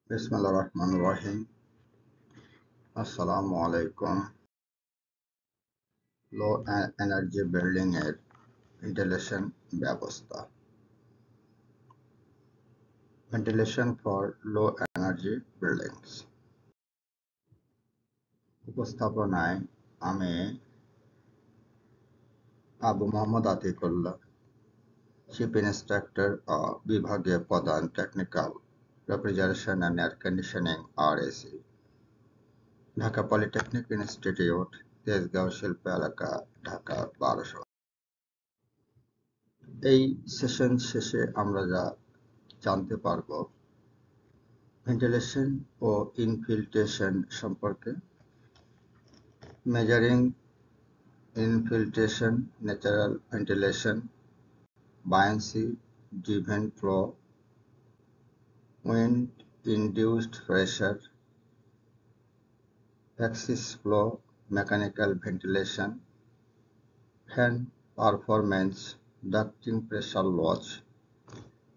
बिस्मिल्लाहिर्रहमानिर्रहीम। अस्सलामु अलैकुम। লো এনার্জি বিল্ডিং এর ভেন্টিলেশন ব্যবস্থা। Ventilation for low energy buildings. উপস্থাপনায় আমি আবু মোহাম্মদ আতিকুল্লাহ, চিফ ইন্সট্রাক্টর ও বিভাগীয় প্রধান technical refrigeration and air conditioning RAC, Dhaka polytechnic institute, Tejgaon শিল্প এলাকা, ঢাকা 1200। এই সেশন শেষে আমরা যা জানতে পারব ভেন্টিলেশন ও ইনফিল্ট্রেশন সম্পর্কে। Measuring infiltration, natural ventilation, buoyancy driven flow, wind induced pressure, axis flow, mechanical ventilation, fan performance, ducting pressure loss,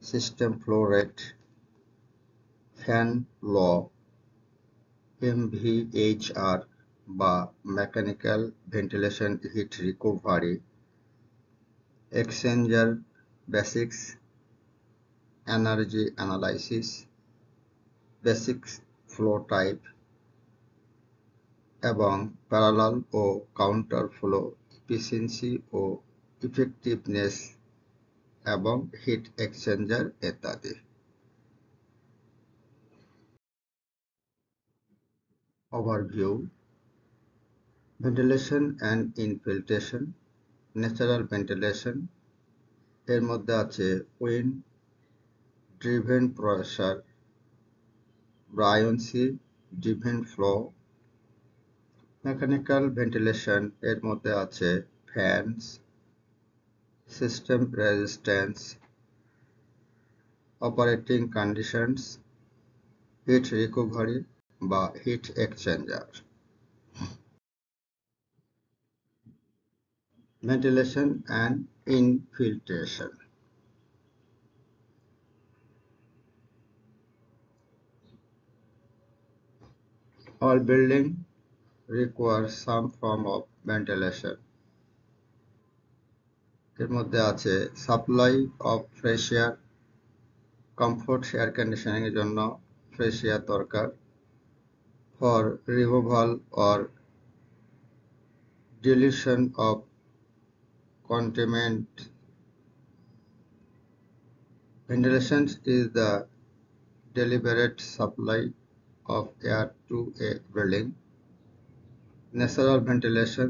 system flow rate, fan law, MVHR বা mechanical ventilation heat recovery, exchanger basics, energy analysis, basic flow type এবং parallel ও counter flow efficiency ও effectiveness এবং heat exchanger ইত্যাদি। Overview. Ventilation and infiltration. Natural ventilation এর মধ্যে আছে wind driven pressure, buoyancy driven flow। Mechanical ventilation এর মধ্যে আছে fans, system resistance, operating conditions, heat recovery বা heat exchanger. Ventilation and infiltration. All building requires some form of ventilation. এর মধ্যে আছে supply of fresh air, comfort air conditioning এর জন্য fresh air দরকার। For removal or dilution of contaminant. Ventilation is the deliberate supply of air to a building. Natural ventilation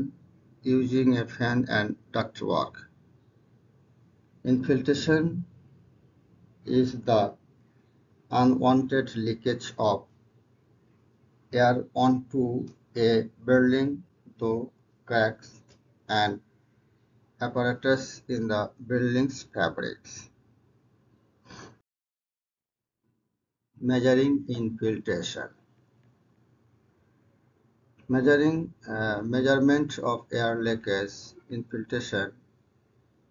using a fan and ductwork. Infiltration is the unwanted leakage of air onto a building through cracks and apparatus in the building's fabrics. Measuring infiltration. Measurement of air leakage infiltration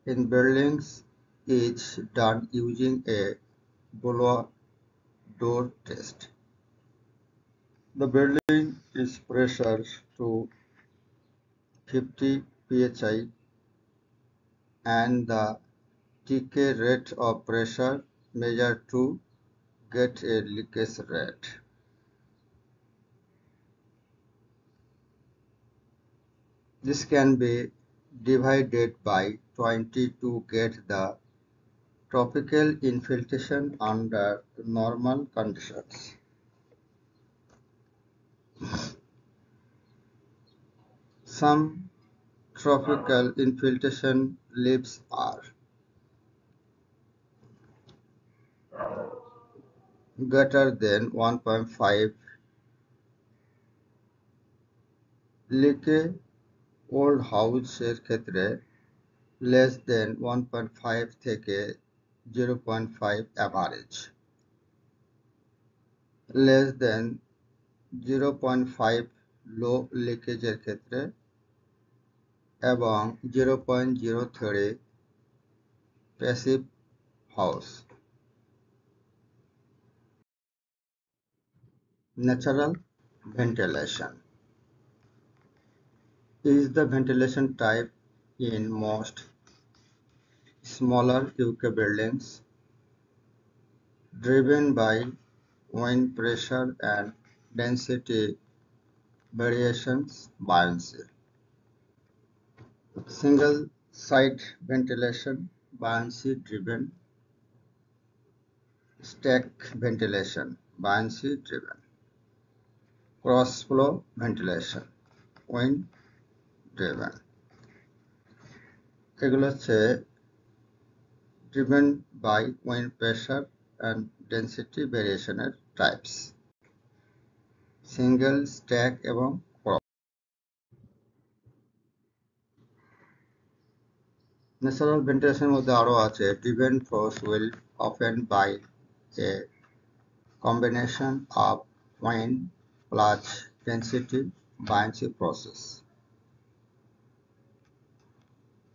in buildings is done using a blower door test. The building is pressured to 50 psi and the decay rate of pressure measured to get a leakage rate. This can be divided by 20 to get the tropical infiltration under normal conditions. Some tropical infiltration leaves are greater than 1.5 লিকে old হাউসের ক্ষেত্রে less than 1.5 থেকে 0.5 average, less than 0.5 লো লিকেজের ক্ষেত্রে এবং 0.03 passive house. Natural ventilation is the ventilation type in most smaller UK buildings, driven by wind pressure and density variations buoyancy. Single side ventilation buoyancy driven, stack ventilation buoyancy driven, cross flow ventilation wind driven। এগুলো হচ্ছে driven by wind pressure and density variation এর types, single, stack এবং cross। Natural ভেন্টিলেশনের মধ্যে আরও আছে driven force will often by a combination of wind plus density buoyancy process,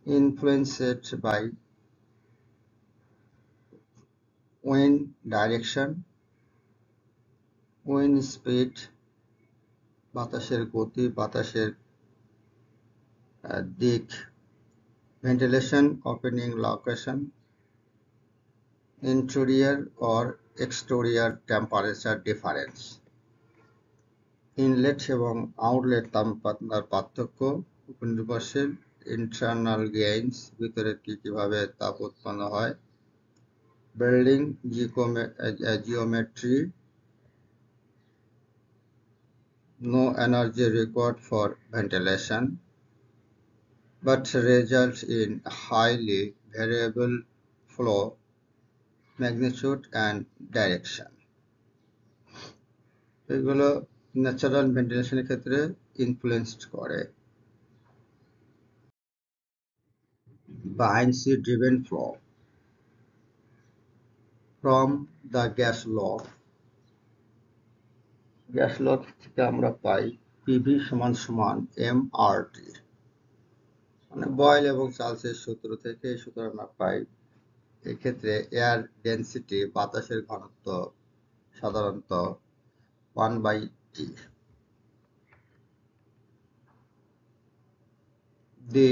influenced by wind direction, wind speed, বাতাসের গতি, বাতাসের দিক, ventilation opening location, interior or exterior temperature difference, inlet এবং outlet তাপমাত্রার পার্থক্য, উপনির্ভরশীল, ইন্টারনাল গেইনস, ভিতরে কিভাবে তাপ উৎপন্ন হয়, building geometry, no energy required for ventilation but results in highly variable flow magnitude and direction। এগুলো ন্যাচারাল ভেন্টিলেশনের ক্ষেত্রে ইনফ্লুয়েন্সড করে। buoyancy driven flow from the gas law, gas law থেকে আমরা পাই পিভি সমান সমান এমআরটি, মানে বয়েল এবং চার্লসের সূত্র থেকে এই সূত্র আমরা পাই। এক্ষেত্রে এয়ার ডেন্সিটি বাতাসের ঘনত্ব সাধারণত 1/T। The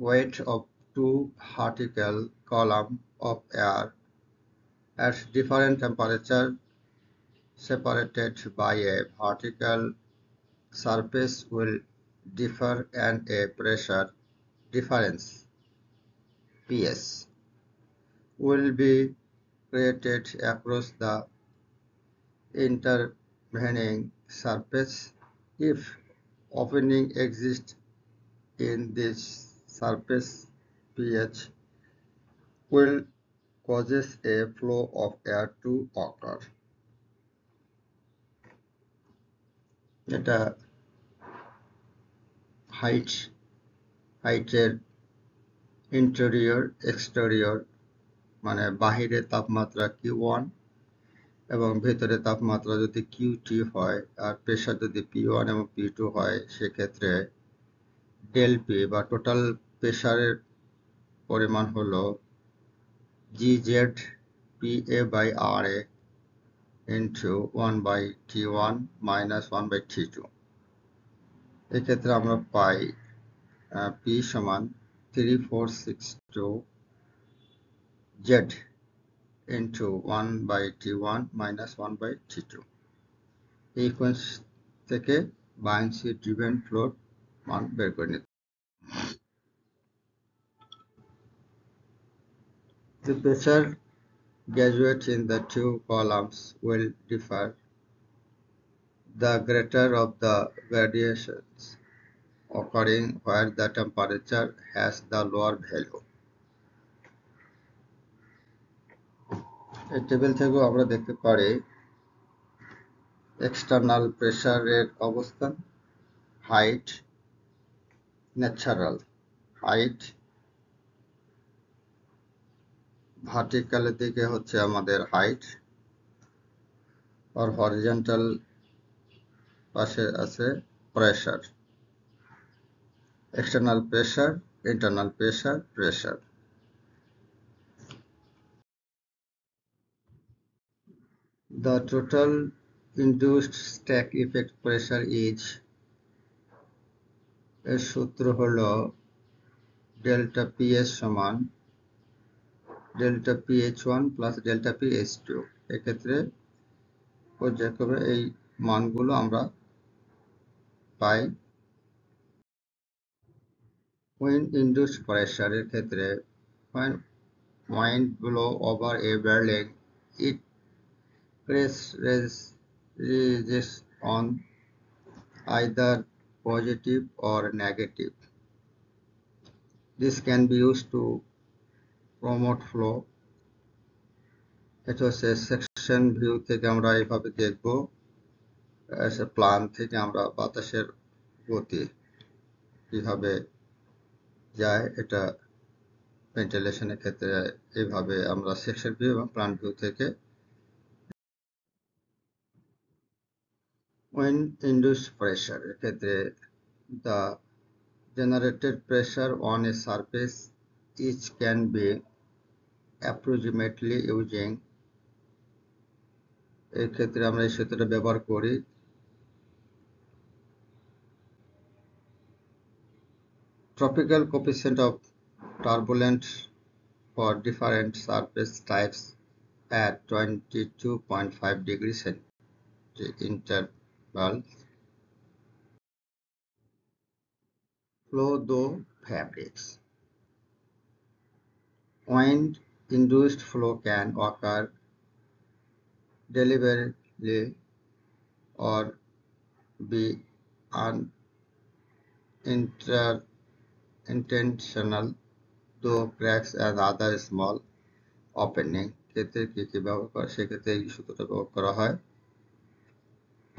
weight of two vertical columns of air at different temperature separated by a vertical surface will differ and a pressure difference PS will be created across the intervening surface if opening exists in this surface. pH will causes a flow of air to occur। এটা হাইটের interior exterior, মানে বাহিরে তাপমাত্রা Q1 এবং ভেতরে তাপমাত্রা যদি QT হয় আর প্রেসার যদি P1 এবং P2 হয়, সেক্ষেত্রে ডেল পি বা টোটাল প্রেসারের পরিমাণ হলো GZ PA/RA into 1/T1 minus 1/T2। এক্ষেত্রে আমরা পাই P সমান 3462 Z into 1/T1 minus 1/T2। এই ইকুয়েশন থেকে buoyancy driven flow মান বের করে নিতে। The pressure gauge in the two columns will differ the greater of the variations occurring where the temperature has the lower value। এই table থেকেও আমরা দেখতে পারি এক্সটার্নাল প্রেসারের অবস্থান, হাইট, ন্যাচারাল হাইট, ভার্টিক্যালের দিকে হচ্ছে আমাদের হাইট, আর হরিজন্টাল পাশে আছে pressure, external pressure, internal pressure, pressure। The total induced stack effect pressure is, এর সূত্র হলো ডেল্টা পিএস সমান ডেল্টা পিএইচ1 প্লাস ডেল্টা পিএইচ2। এক্ষেত্রে পর্যায়ক্রমে এই মানগুলো আমরা পাই। When induced pressure এর ক্ষেত্রে when wind blow over a building, it presses on either positive or negative. This can be used to promote flow. এটা হচ্ছে সেকশন ভিউ থেকে আমরা এইভাবে দেখব, প্ল্যান থেকে আমরা বাতাসের গতি কিভাবে যায়, এটা ভেন্টিলেশনের ক্ষেত্রে এইভাবে আমরা সেকশন ভিউ এবং প্ল্যান ভিউ থেকে। When induced pressure এর ক্ষেত্রে the generated pressure on a surface each can be approximately using, এর ক্ষেত্রে আমরা এই সূত্রটা ব্যবহার করি। Tropical coefficient of turbulence for different surface types at 22.5 degrees centigrade interval flow through fabrics. Wind-induced flow can occur deliberately or be unintentional through cracks and other small opening। ক্ষেত্রে কি ব্যবহার করা, সেক্ষেত্রে এই সূত্রটা ব্যবহার করা হয়।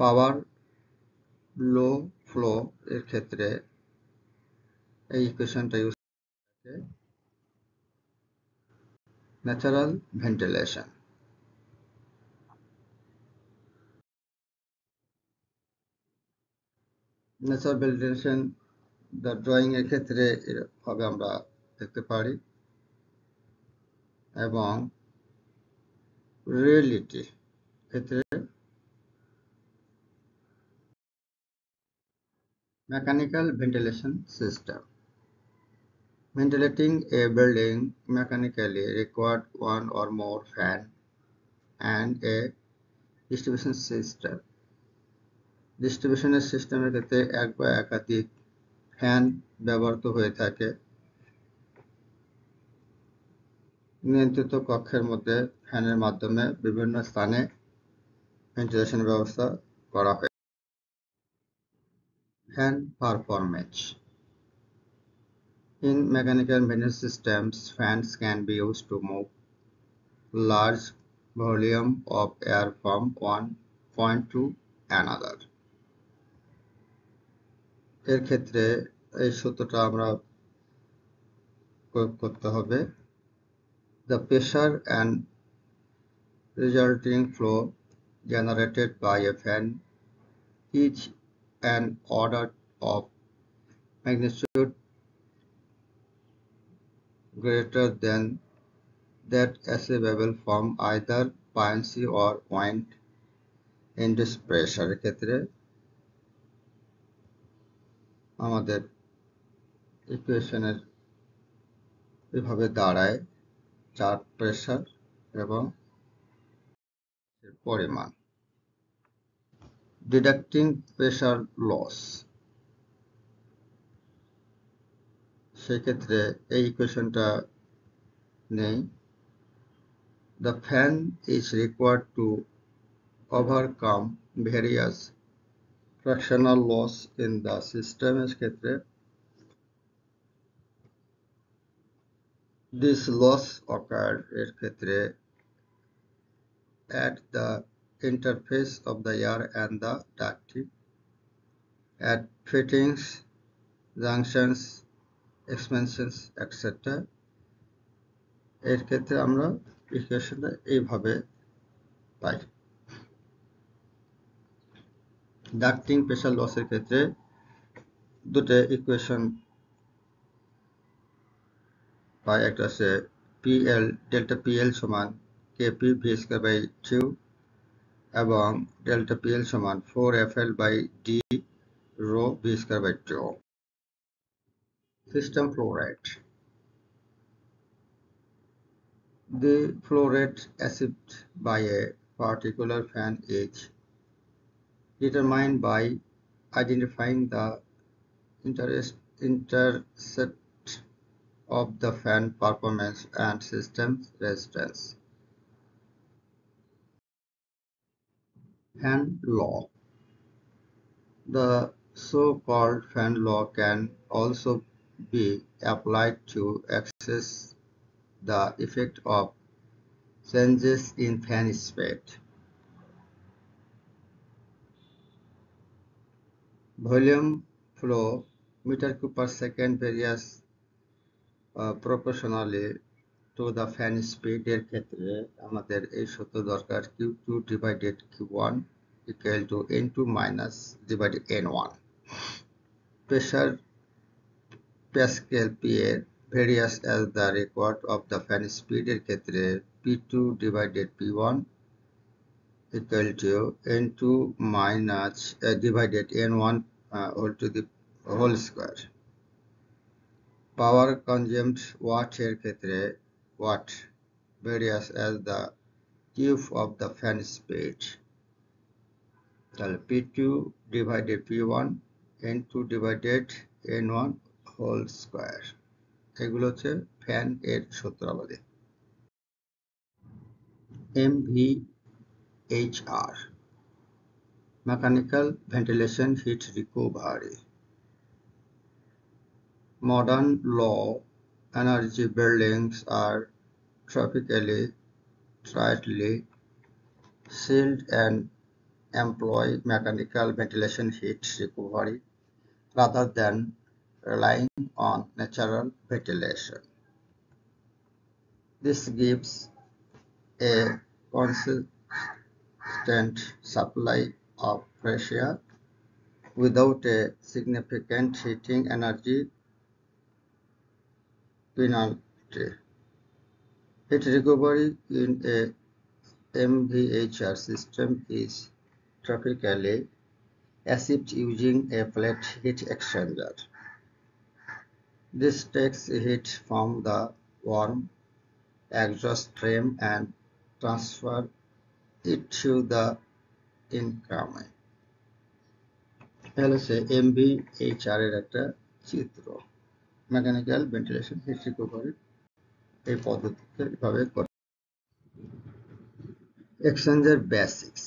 পাওয়ার লো ফ্লো এর ক্ষেত্রে এই ইকুয়েশনটা ইউজ করে natural ventilation. Natural ventilation the drawing এর ক্ষেত্রে এভাবে আমরা দেখতে পারি, এবং রিয়েলিটি ক্ষেত্রে mechanical ventilation system. Ventilating a building mechanically required one or more fan and a distribution system. ডিস্ট্রিবিউশনের সিস্টেমের ক্ষেত্রে এক বা একাধিক ফ্যান ব্যবহৃত হয়ে থাকে। নিয়ন্ত্রিত কক্ষের মধ্যে ফ্যানের মাধ্যমে বিভিন্ন স্থানে ভেন্টিলেশনের ব্যবস্থা করা হয়। Fan performance. In mechanical ventilation systems, fans can be used to move large volume of air from one point to another. এর ক্ষেত্রে এই সূত্রটা আমরা প্রয়োগ করতে হবে। The pressure and resulting flow generated by a fan is an order of magnitude greater than that achievable from either buoyancy or wind-induced pressure। ক্ষেত্রে আমাদের ইকুয়েশনের এভাবে দাঁড়ায় চার্ট প্রেসার এবং পরিমাণ। ডিডাক্টিং প্রেসার লস, সেক্ষেত্রে এই ইকুয়েশনটা নেই। The fan is required to overcome various fractional loss in the system এর ক্ষেত্রে this loss occur এর ক্ষেত্রে at the interface of the air and the ducting, at fittings, junctions, expansions, etc. এর ক্ষেত্রে আমরা ইকুয়েশনটা এইভাবে পাই। ডাক্টিং প্রেসার লসের ক্ষেত্রে দুটো ইকুয়েশন পাই। একটা আছে PL ডেল্টা PL সমান KP V² বাই 2 এবং ডেল্টা PL সমান 4FL/D rho B²/2. System flow rate. The flow rate achieved by a particular fan is determined by identifying the intercept of the fan performance and system resistance. Fan law. The so-called fan law can also be applied to assess the effect of changes in fan speed. Volume flow meter cube per second varies proportionally to the fan speed এর ক্ষেত্রে আমাদের এই সূত্র দরকার Q2 divided Q1 equal to N2 minus divided N1. Pressure Pascal PA varies as the record of the fan speed এর ক্ষেত্রে P2 divided P1 equal to N2 minus divided N1 whole to the whole square. Power consumed watt এর ক্ষেত্রে watt varies as the cube of the fan speed. তাহলে P2 divided P1 N2 divided N1 whole square. এগুলো হচ্ছে fan এর সূত্রাবলী। MVHR Mechanical Ventilation Heat Recovery. Modern low energy buildings are typically tightly sealed and employ mechanical ventilation heat recovery rather than relying on natural ventilation. This gives a consistent supply of fresh air without a significant heating energy penalty. Heat recovery in a MVHR system is typically achieved using a plate heat exchanger. This takes heat from the warm exhaust stream and transfers it to the incoming. MVHR এর একটা চিত্র mechanical ventilation heat recovery এই পদ্ধতিতে এভাবে করে। Exchanger basics.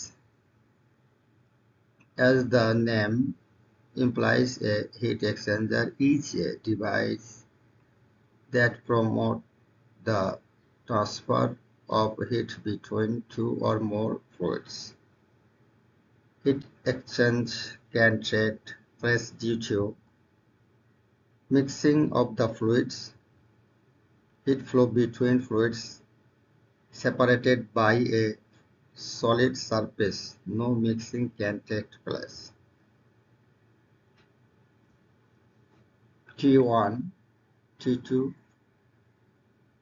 As the name implies, a heat exchanger is a device that promotes the transfer of heat between two or more fluids. Heat exchange can take place due to mixing of the fluids, heat flow between fluids separated by a solid surface. No mixing can take place. T1, T2,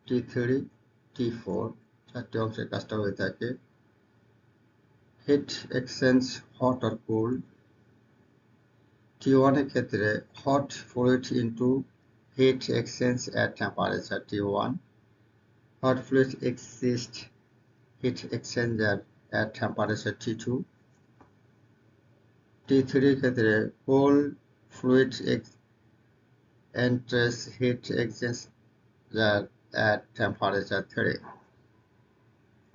T3, T4 চারটি অংশের কাজটা হয়ে থাকে। Heat exchange hot or cold. T1 এর ক্ষেত্রে hot fluid into heat exchange at temperature T1. Hot fluid exist heat exchanger at temperature T2. T3 এর ক্ষেত্রে cold fluid enters heat exchanger at temperature 3.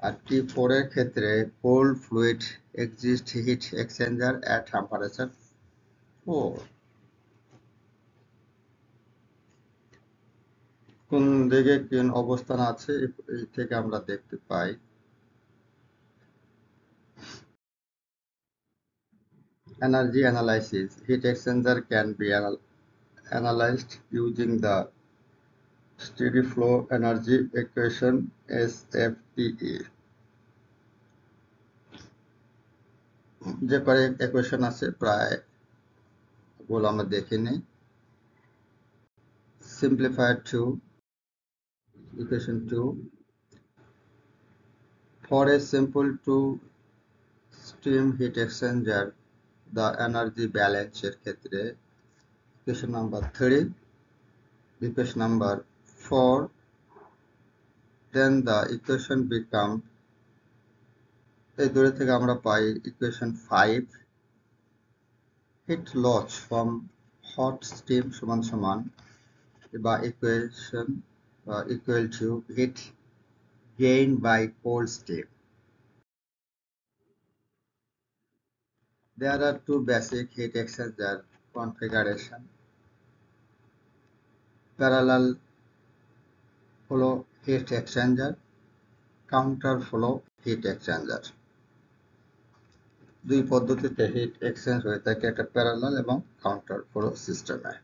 R T4 এর ক্ষেত্রে cold fluid exit heat exchanger at temperature 4. কোন দিকে কোন অবস্থান আছে এই থেকে আমরা দেখতে পাই। Energy analysis. Heat exchanger can be analyzed using the steady flow energy equation SFEE. যে কয়েক ইকুয়েশন আছে প্রায় ওগুলো আমরা দেখে নিই। Simplified to equation 2. For a simple 2 steam heat exchanger the energy balance এর ক্ষেত্রে equation number 3, equation number 4, then the equation become এই দূরে থেকে আমরা পাই equation 5, heat loss from hot steam সমান সমান বা equation equal to heat gain by cold steam. There are two basic heat exchanger configuration: parallel flow heat exchanger, counter flow heat exchanger. দুই পদ্ধতিতে hit exchange হয়ে থাকে, একটা parallel এবং counter flow সিস্টেমে।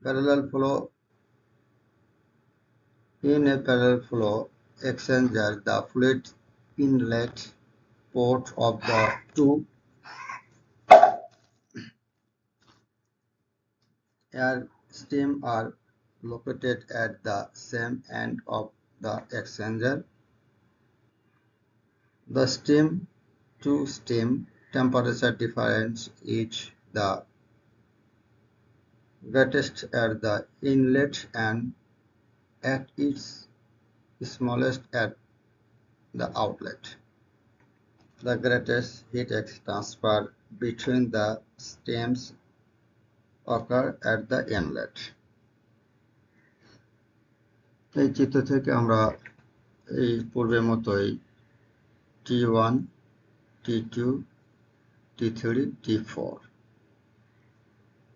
Parallel flow in a parallel flow exchanger, the fluid inlet port of the two air stream are located at the same end of the exchanger. The steam to steam temperature difference is the greatest at the inlet and at its smallest at the outlet. The greatest heat transfer between the steams occur at the inlet. এই চিত্র থেকে আমরা এই পূর্বের মতোই T1, T2, T3, T4.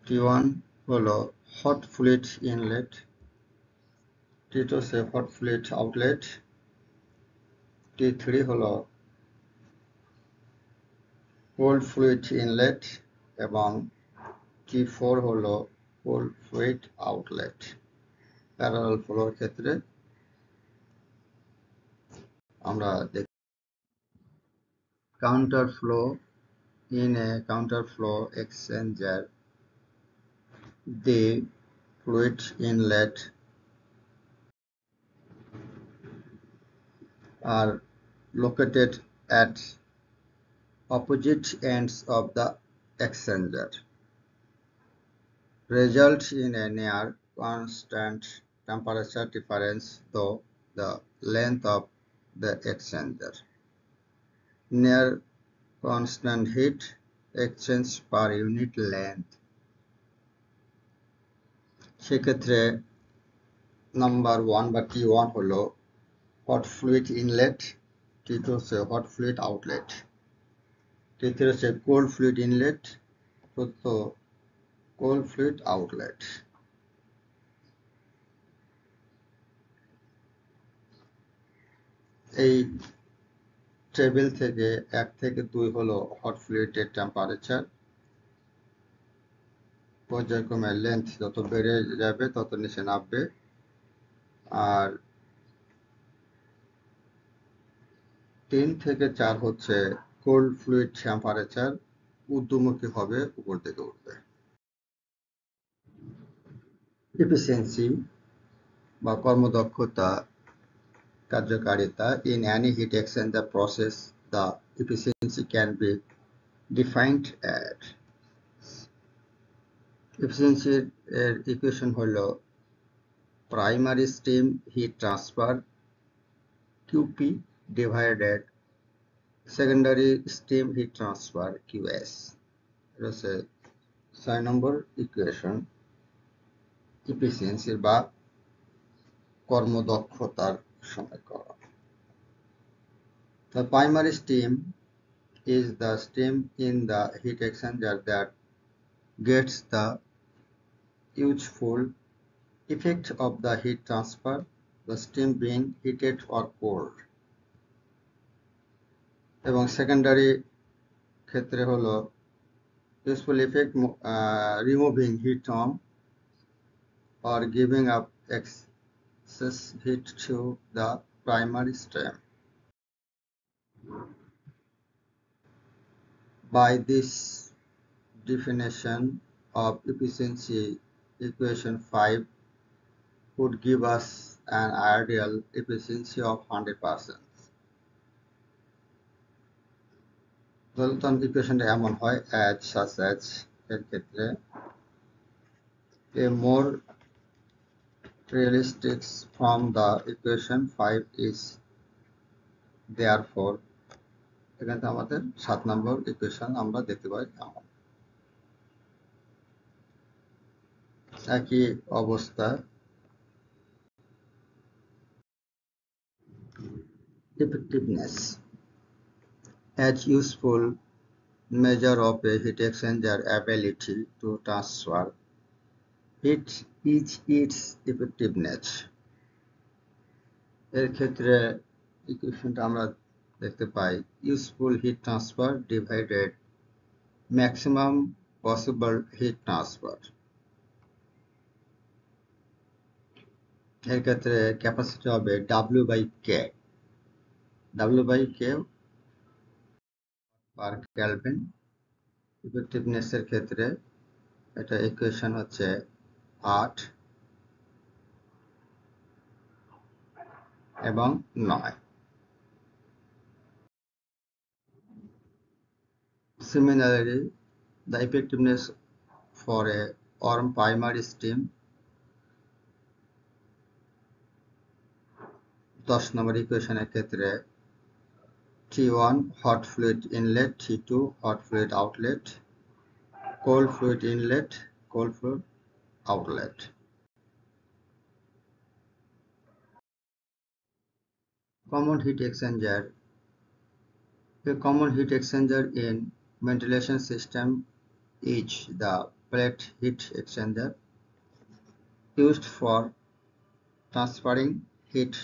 T1 হলো hot fluid inlet, T2 সে hot fluid outlet, T3 হলো cold fluid inlet এবং T4 হলো cold fluid outlet. Parallel floor ক্ষেত্রে আমরা দেখি counter flow. In a counter flow exchanger, the fluid inlet are located at opposite ends of the exchanger, result in a near constant temperature difference through the length of the exchanger. Near constant heat exchange per unit length. সেক্ষেত্রে number 1 বা T1 হলো hot fluid inlet, T2 হচ্ছে hot fluid outlet, T3 হচ্ছে cold fluid inlet, চতুর্থ cold fluid outlet. এই table থেকে 1 থেকে 2 হলো hot fluid এর টেম্পারেচার, পর্যায়ক্রমে লেন্থ যত বেড়ে যাবে তত নিচে নামবে, আর 3 থেকে 4 হচ্ছে কোল্ড ফ্লুইড টেম্পারেচার, ঊর্ধ্বমুখী হবে, উপর দিকে উঠবে। এফিসিয়েন্সি বা কর্মদক্ষতা, কার্যকারিতা। In any heat exchanger process the efficiency can be defined at. এফিসিয়েন্সির ইকুয়েশন হলো primary steam heat transfer QP divided secondary steam heat transfer QS. এটা হচ্ছে 6 নম্বর ইকুয়েশন এফিসিয়েন্সির বা কর্মদক্ষতার সমীকরণ। The primary steam is the steam in the heat exchanger that gets the useful effect of the heat transfer, the steam being heated or cooled. এবং secondary ক্ষেত্রে হলো useful effect removing heat from or giving up excess heat to the primary steam. By this definition of efficiency, equation 5 would give us an ideal efficiency of 100%. Dalton ইকুয়েশনটা এমন হয় as such as এর ক্ষেত্রে a more realistic from the equation 5 is therefore এখানে আমাদের 7 নম্বর equation আমরা দেখতে পাই একই অবস্থা effectiveness as useful measure of a heat exchanger ability to transfer heat is its effectiveness এর ক্ষেত্রে ইকুয়েশনটা আমরা দেখতে পাই useful heat transfer divided maximum possible heat transfer এর ক্ষেত্রে ক্যাপাসিটি হবে W by K per Kelvin effectiveness এর ক্ষেত্রে এটা ইকুয়েশন হচ্ছে 8 এবং 9 Similarly, the effectiveness for a warm primary steam 10 নম্বর ইকুয়েশনের ক্ষেত্রে T1 hot fluid inlet, T2 hot fluid outlet, cold fluid inlet, cold fluid outlet. Common heat exchanger. A common heat exchanger in ventilation system is the plate heat exchanger used for transferring heat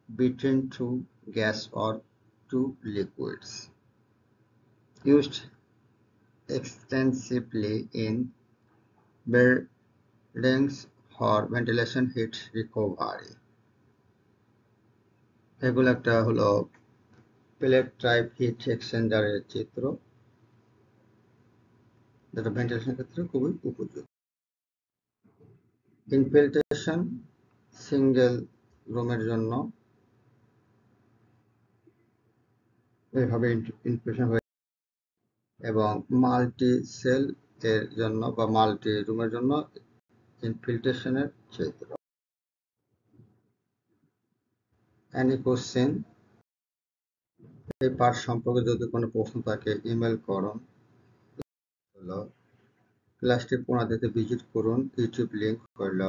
between two gas or two liquids. Used extensively in buildings for ventilation heat recovery. এগুলো একটা হলো plate type hit এক্সচেঞ্জারের চিত্র যেটা ventilation ক্ষেত্রে খুবই উপযোগী infiltration single রুমের জন্য এইভাবে ইনফিল্ট্রেশন হয়ে এবং মাল্টি সেল এর জন্য বা মাল্টি রুমের জন্য ইনফিল্ট্রেশনের চিত্র এনি কোশ্চেন এই পাঠ সম্পর্কে যদি কোনো প্রশ্ন থাকে ইমেল করুন হলো ক্লাসটি পুনরায় ভিজিট করুন ইউটিউব লিংক হল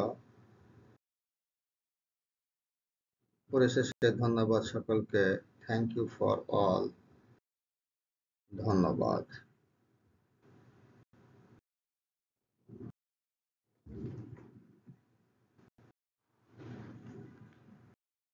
পরিশেষে ধন্যবাদ সকলকে থ্যাংক ইউ ফর অল ধন্যবাদ